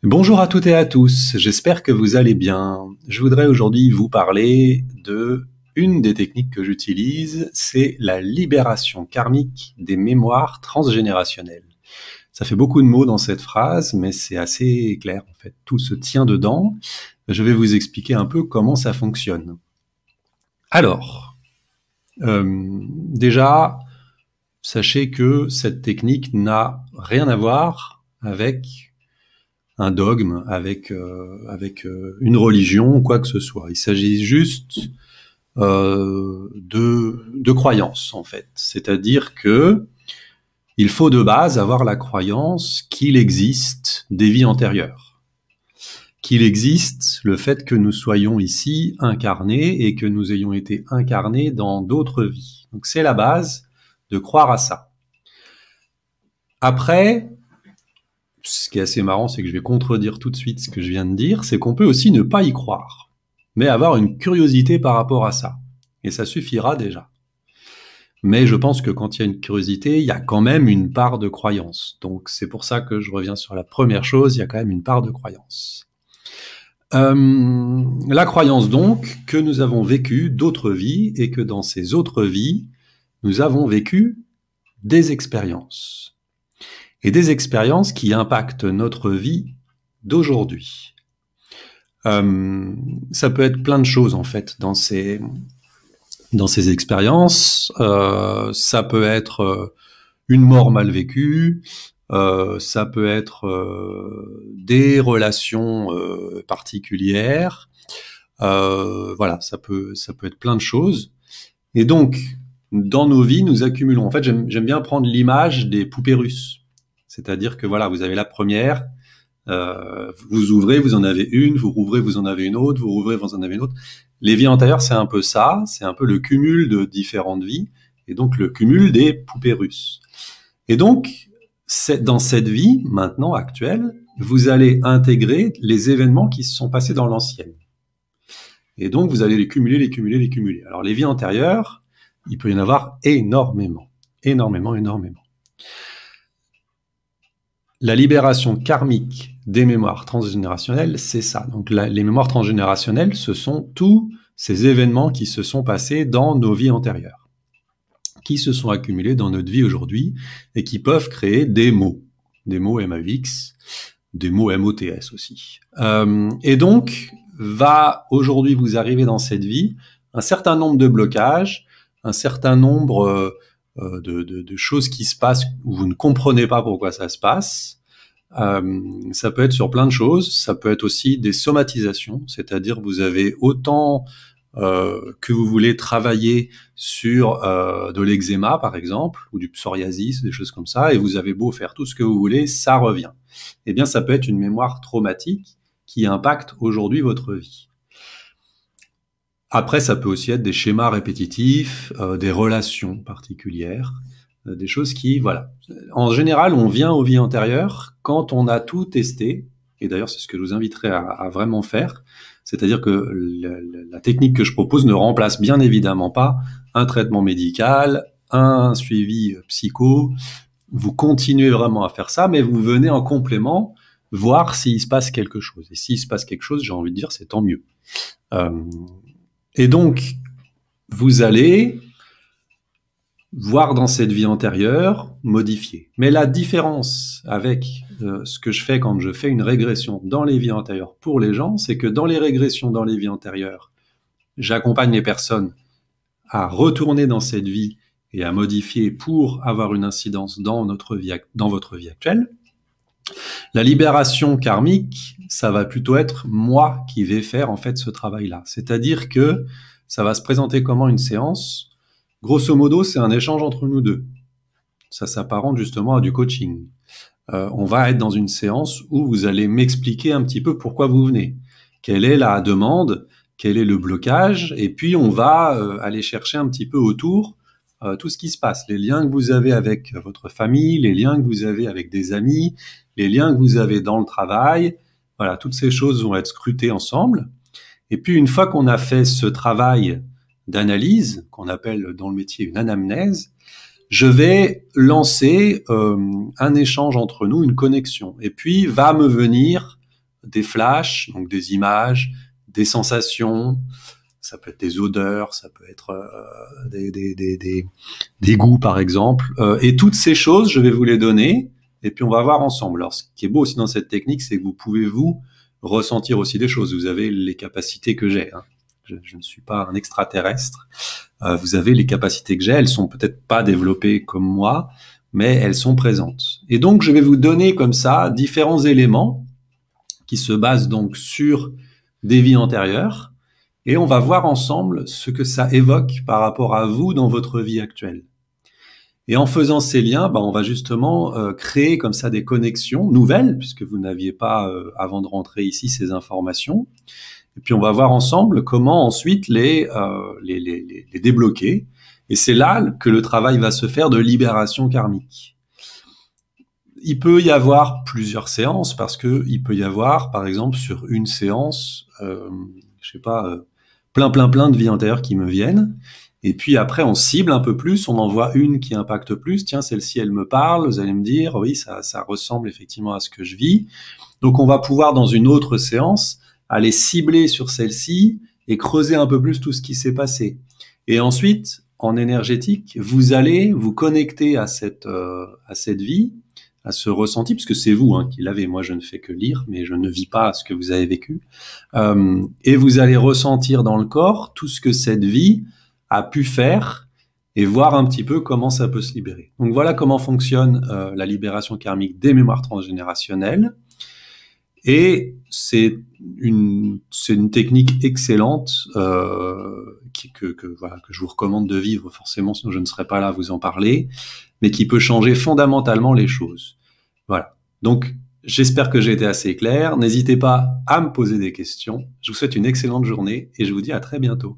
Bonjour à toutes et à tous, j'espère que vous allez bien. Je voudrais aujourd'hui vous parler de une des techniques que j'utilise, c'est la libération karmique des mémoires transgénérationnelles. Ça fait beaucoup de mots dans cette phrase, mais c'est assez clair en fait, tout se tient dedans. Je vais vous expliquer un peu comment ça fonctionne. Alors, déjà, sachez que cette technique n'a rien à voir avec un dogme, avec une religion ou quoi que ce soit. Il s'agit juste de croyances, en fait. C'est-à-dire que il faut de base avoir la croyance qu'il existe des vies antérieures, qu'il existe le fait que nous soyons ici incarnés et que nous ayons été incarnés dans d'autres vies. Donc c'est la base de croire à ça. Après, ce qui est assez marrant, c'est que je vais contredire tout de suite ce que je viens de dire, c'est qu'on peut aussi ne pas y croire, mais avoir une curiosité par rapport à ça. Et ça suffira déjà. Mais je pense que quand il y a une curiosité, il y a quand même une part de croyance. Donc c'est pour ça que je reviens sur la première chose, il y a quand même une part de croyance. La croyance donc que nous avons vécu d'autres vies et que dans ces autres vies, nous avons vécu des expériences. Et des expériences qui impactent notre vie d'aujourd'hui. Ça peut être plein de choses en fait dans ces expériences. Ça peut être une mort mal vécue, ça peut être des relations particulières. Voilà, ça peut être plein de choses. Et donc, dans nos vies, nous accumulons. En fait, j'aime bien prendre l'image des poupées russes. C'est-à-dire que voilà, vous avez la première, vous ouvrez, vous en avez une, vous rouvrez, vous en avez une autre, vous rouvrez, vous en avez une autre. Les vies antérieures, c'est un peu ça, c'est un peu le cumul de différentes vies, et donc le cumul des poupées russes. Et donc, dans cette vie, maintenant, actuelle, vous allez intégrer les événements qui se sont passés dans l'ancienne. Et donc, vous allez les cumuler, les cumuler, les cumuler. Alors, les vies antérieures, il peut y en avoir énormément. Énormément, énormément. La libération karmique des mémoires transgénérationnelles, c'est ça. Donc les mémoires transgénérationnelles, ce sont tous ces événements qui se sont passés dans nos vies antérieures, qui se sont accumulés dans notre vie aujourd'hui et qui peuvent créer des mots MAUX, des mots MOTS aussi. Et donc, va aujourd'hui vous arriver dans cette vie un certain nombre de blocages, un certain nombre de choses qui se passent où vous ne comprenez pas pourquoi ça se passe. Ça peut être sur plein de choses. Ça peut être aussi des somatisations, c'est-à-dire vous avez autant que vous voulez travailler sur de l'eczéma par exemple, ou du psoriasis, des choses comme ça, et vous avez beau faire tout ce que vous voulez, ça revient. Eh bien, ça peut être une mémoire traumatique qui impacte aujourd'hui votre vie. Après, ça peut aussi être des schémas répétitifs, des relations particulières, des choses qui, voilà. En général, on vient aux vies antérieures quand on a tout testé, et d'ailleurs, c'est ce que je vous inviterai à vraiment faire, c'est-à-dire que la technique que je propose ne remplace bien évidemment pas un traitement médical, un suivi psycho. Vous continuez vraiment à faire ça, mais vous venez en complément voir s'il se passe quelque chose. Et s'il se passe quelque chose, j'ai envie de dire, c'est tant mieux. Et donc, vous allez voir dans cette vie antérieure, modifier. Mais la différence avec ce que je fais quand je fais une régression dans les vies antérieures pour les gens, c'est que dans les régressions dans les vies antérieures, j'accompagne les personnes à retourner dans cette vie et à modifier pour avoir une incidence dans votre vie actuelle. La libération karmique, ça va plutôt être moi qui vais faire en fait ce travail-là. C'est-à-dire que ça va se présenter comment une séance. Grosso modo, c'est un échange entre nous deux. Ça s'apparente justement à du coaching. On va être dans une séance où vous allez m'expliquer un petit peu pourquoi vous venez. Quelle est la demande, quel est le blocage, et puis on va aller chercher un petit peu autour tout ce qui se passe, les liens que vous avez avec votre famille, les liens que vous avez avec des amis, les liens que vous avez dans le travail. Voilà, toutes ces choses vont être scrutées ensemble. Et puis, une fois qu'on a fait ce travail d'analyse, qu'on appelle dans le métier une anamnèse, je vais lancer un échange entre nous, une connexion. Et puis, va me venir des flashs, donc des images, des sensations, ça peut être des odeurs, ça peut être des goûts par exemple, et toutes ces choses, je vais vous les donner, et puis on va voir ensemble. Alors ce qui est beau aussi dans cette technique, c'est que vous pouvez vous ressentir aussi des choses. Vous avez les capacités que j'ai. Hein. Je ne suis pas un extraterrestre. Vous avez les capacités que j'ai. Elles sont peut-être pas développées comme moi, mais elles sont présentes. Et donc je vais vous donner comme ça différents éléments qui se basent donc sur des vies antérieures. Et on va voir ensemble ce que ça évoque par rapport à vous dans votre vie actuelle. Et en faisant ces liens, on va justement créer comme ça des connexions nouvelles, puisque vous n'aviez pas, avant de rentrer ici, ces informations. Et puis on va voir ensemble comment ensuite les débloquer. Et c'est là que le travail va se faire de libération karmique. Il peut y avoir plusieurs séances, parce que il peut y avoir, par exemple, sur une séance, plein de vies antérieures qui me viennent. Et puis après, on cible un peu plus, on en voit une qui impacte plus. Tiens, celle-ci, elle me parle. Vous allez me dire, oui, ça ressemble effectivement à ce que je vis. Donc, on va pouvoir, dans une autre séance, aller cibler sur celle-ci et creuser un peu plus tout ce qui s'est passé. Et ensuite, en énergétique, vous allez vous connecter à cette vie, à ce ressenti, puisque c'est vous qui l'avez. Moi, je ne fais que lire, mais je ne vis pas ce que vous avez vécu. Et vous allez ressentir dans le corps tout ce que cette vie a pu faire et voir un petit peu comment ça peut se libérer. Donc voilà comment fonctionne la libération karmique des mémoires transgénérationnelles. Et c'est une technique excellente que je vous recommande de vivre forcément, sinon je ne serais pas là à vous en parler, mais qui peut changer fondamentalement les choses. Voilà. Donc, j'espère que j'ai été assez clair. N'hésitez pas à me poser des questions. Je vous souhaite une excellente journée et je vous dis à très bientôt.